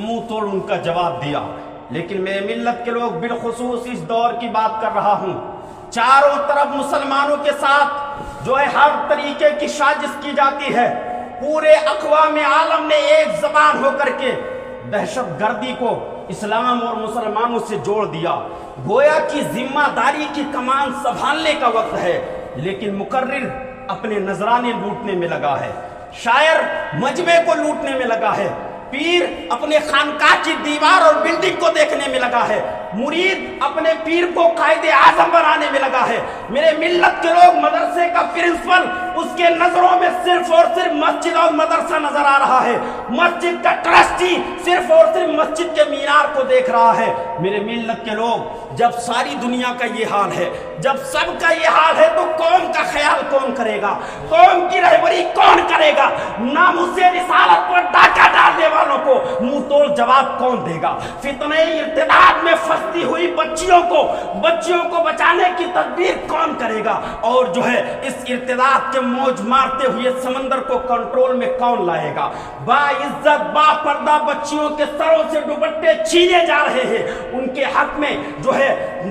منہ توڑ ان کا جواب دیا. لیکن میرے ملت کے لوگ بالخصوص اس دور کی بات کر رہا ہوں, چاروں طرف مسلمانوں کے ساتھ جو ہے ہر طریقے کی سازش کی جاتی ہے. پورے اقوام عالم نے ایک زبان ہو کر کے دہشت گردی کو اسلام اور مسلمانوں سے جوڑ دیا. گویا کی ذمہ داری کی کمان سنبھالنے کا وقت ہے, لیکن مقرر اپنے نذرانے لوٹنے میں لگا ہے, شاعر مجمع کو لوٹنے میں لگا ہے, پیر اپنے خانقاہ کی دیوار اور بلڈنگ کو دیکھنے میں لگا ہے, مرید اپنے پیر کو قائد اعظم بنانے میں لگا ہے. میرے ملت کے لوگ مدرسے کا پرنسپل اس کے نظروں میں صرف اور صرف مسجد اور مدرسہ نظر آ رہا ہے, مسجد کا ٹرسٹی صرف اور صرف مسجد کے مینار کو دیکھ رہا ہے. میرے ملت کے لوگ جب ساری دنیا کا یہ حال ہے, جب سب کا یہ حال ہے, تو قوم کا خیال کون کرے گا, قوم کی رہبری کون کرے گا, ناموس رسالت پر ڈاکہ ڈالنے والوں کو منہ توڑ جواب کون دے گا, فتنہ ارتداد میں پھنستی ہوئی بچیوں کو بچانے کی تدبیر کون کرے گا, اور جو ہے اس ارتداد کے موج مارتے ہوئے سمندر کو کنٹرول میں کون لائے گا. با عزت با پردہ بچیوں کے سروں سے دوپٹے چھینے جا رہے ہیں, ان کے حق میں جو ہے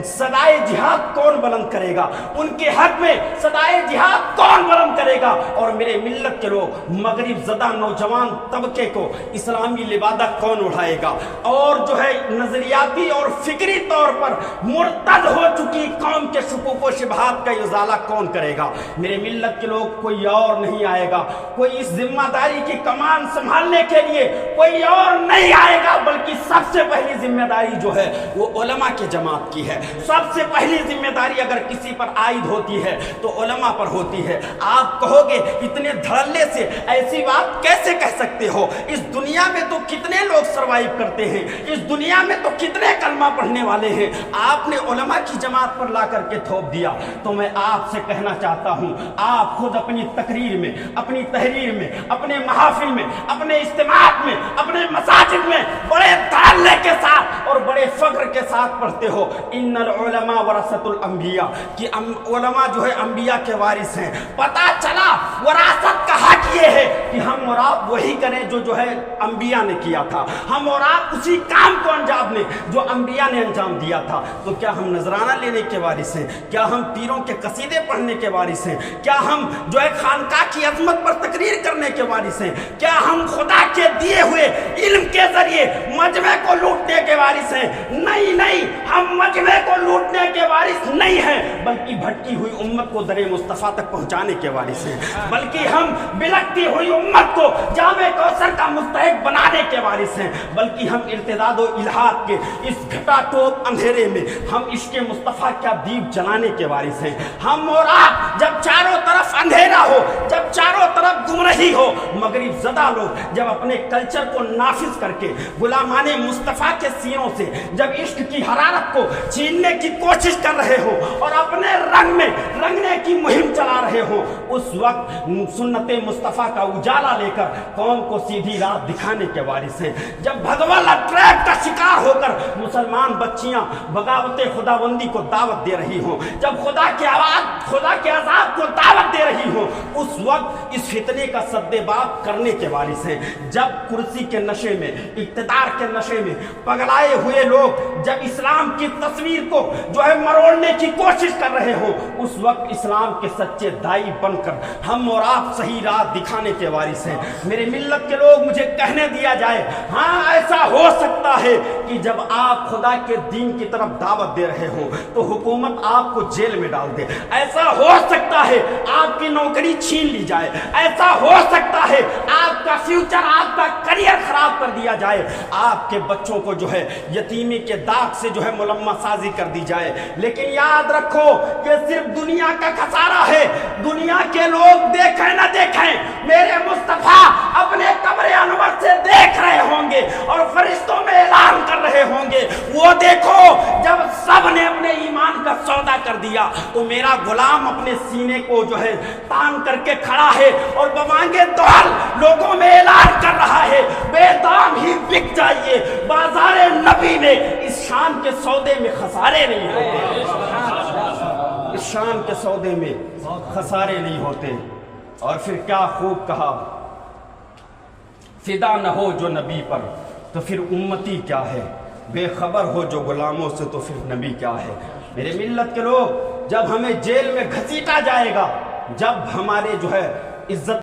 صدائے جہاد کون بلند کرے گا, ان کے حق میں صدائے جہاد کون بلند کرے گا. اور میرے ملت کے لوگ مغرب زدہ نوجوان طبقے کو اسلامی لبادہ کون اڑھائے گا, اور جو ہے نظریاتی اور فکری طور پر مرتد ہو چکی قوم کے شکوک و شبہات کا ازالہ کون کرے گا. میرے ملت کے لوگ کوئی اور نہیں آئے گا, کوئی اس ذمہ داری کی کمان سنبھالنے کے لیے کوئی اور نہیں آئے گا, بلکہ سب سے پہلی ذمہ داری جو ہے وہ علماء کے جماعت کی ہے. سب سے پہلی ذمہ داری اگر کسی پر عائد ہوتی ہے تو علماء پر ہوتی ہے. آپ کہو گے اتنے دھڑلے سے ایسی بات کیسے کہہ سکتے ہو, اس دنیا میں تو کتنے لوگ سروائیو کرتے ہیں, اس دنیا میں تو کتنے کلمہ پڑھنے والے ہیں, آپ نے علماء کی جماعت پر لا کر کے تھوپ دیا. تو میں آپ سے کہنا چاہتا ہوں, آپ خود اپنی تقریر میں, اپنی تحریر میں, اپنے محافل میں, اپنے اجتماعات میں, اپنے مساجد میں بڑے دھڑلے کے ساتھ اور بڑے فخر کے ساتھ پڑھتے ہو ان العلماء ورثۃ الانبیاء, کہ علماء جو ہے انبیاء کے وارث ہیں. پتہ چلا وراثت کا حق یہ ہے کہ ہم اور آپ وہی کریں جو ہے انبیاء نے کیا تھا, ہم اور آپ اسی کام کو انجام دیں جو انبیاء نے انجام دیا تھا. تو کیا ہم نذرانہ لینے کے وارث ہیں, کیا ہم پیروں کے قصیدے پڑھنے کے وارث ہیں, کیا ہم جو ہے خانقاہ کی عظمت پر تقریر کرنے کے وارث ہیں, کیا ہم خدا کے دیے ہوئے علم کے ذریعے مجمع کو لوٹنے کے وارث ہیں؟ نہیں, ہم مجمع کو لوٹنے کے وارث نہیں ہیں, بلکہ بھٹکی ہوئی امت کو در مصطفیٰ تک پہنچانے کے وارث ہیں, بلکہ ہم بلکتی ہوئی امت کو جامع کوثر کا مستحق بنانے کے وارث ہیں, بلکہ ہم ارتداد و الحاد کے اس گھٹا ٹوپ اندھیرے میں ہم عشق مصطفیٰ کا دیپ جلانے کے وارث ہیں. ہم اور آپ جب چاروں طرف اندھیرا ہو, جب چاروں طرف گمراہی ہو, مغرب زدہ لوگ جب اپنے کلچر کو نافذ کر کے غلامان مصطفیٰ کے سینوں سے جب عشق کی حرارت کو چھیننے کی کوشش کر رہے ہو اور اپنے رنگ میں رنگنے کی مہم چلا رہے ہو, اس وقت سنت مصطفیٰ کا اجالا لے کر قوم کو سیدھی راہ دکھانے کے وارث ہیں. جب بھگوالا ٹریپ کا شکار ہو کر مسلمان بچیاں بغاوت خداوندی کو دعوت دے رہی ہوں, جب خدا کے عذاب کو دعوت دے رہی ہوں, اس وقت اس فتنے کا سد باب کرنے کے وارث ہیں. جب کرسی کے نشے میں, اقتدار کے نشے میں پگلائے ہوئے لوگ جب اسلام کی تصویر کو جو ہے مروڑنے کی کوشش کر رہے ہوں, اس وقت اسلام کے سچے دائی بن کر ہم اور آپ صحیح راہ دکھانے کے وارث ہیں. میرے ملت کے لوگ مجھے کہنے دیا جائے, ہاں ایسا ہو سکتا ہے کہ جب آپ خدا کے دین کی طرف دعوت دے رہے ہوں تو حکومت آپ کو جیل میں ڈال دے, ایسا ہو سکتا ہے آپ کی نوکری چھین لی جائے, ایسا ہو سکتا ہے آپ کا فیوچر, آپ کا کریئر خراب کر دیا جائے, آپ کے بچوں کو جو ہے یتیمی کے داغ سے جو ہے ملمہ سازی کر دی جائے. لیکن یاد رکھو یہ صرف دنیا کا خسارہ ہے. دنیا کے لوگ دیکھیں نہ دیکھیں, میرے مصطفیٰ اپنے قبر انور سے دیکھ رہے ہوں گے اور فرشتوں میں اعلان کر رہے ہوں گے, وہ دیکھو جب سب نے اپنے ایمان کا سودا کر دیا تو میرا غلام اپنے سینے کو جو ہے تان کر کے کھڑا ہے اور بمانگے دوحل لوگوں میں اعلان کر رہا ہے, بے دام ہی بک جائیے, بازار نبی میں اس شان کے سودے میں خسارے نہیں ہوتے, اس شان کے سودے میں خسارے نہیں ہوتے. اور پھر کیا خوب کہا, فدا نہ ہو جو نبی پر تو پھر امتی کیا ہے؟ بے خبر ہو جو غلاموں سے تو پھر نبی کیا ہے؟ میرے ملت کے لوگ، جب ہمیں جیل میں گھسیٹا جائے گا، جب ہمارے جو ہے عزت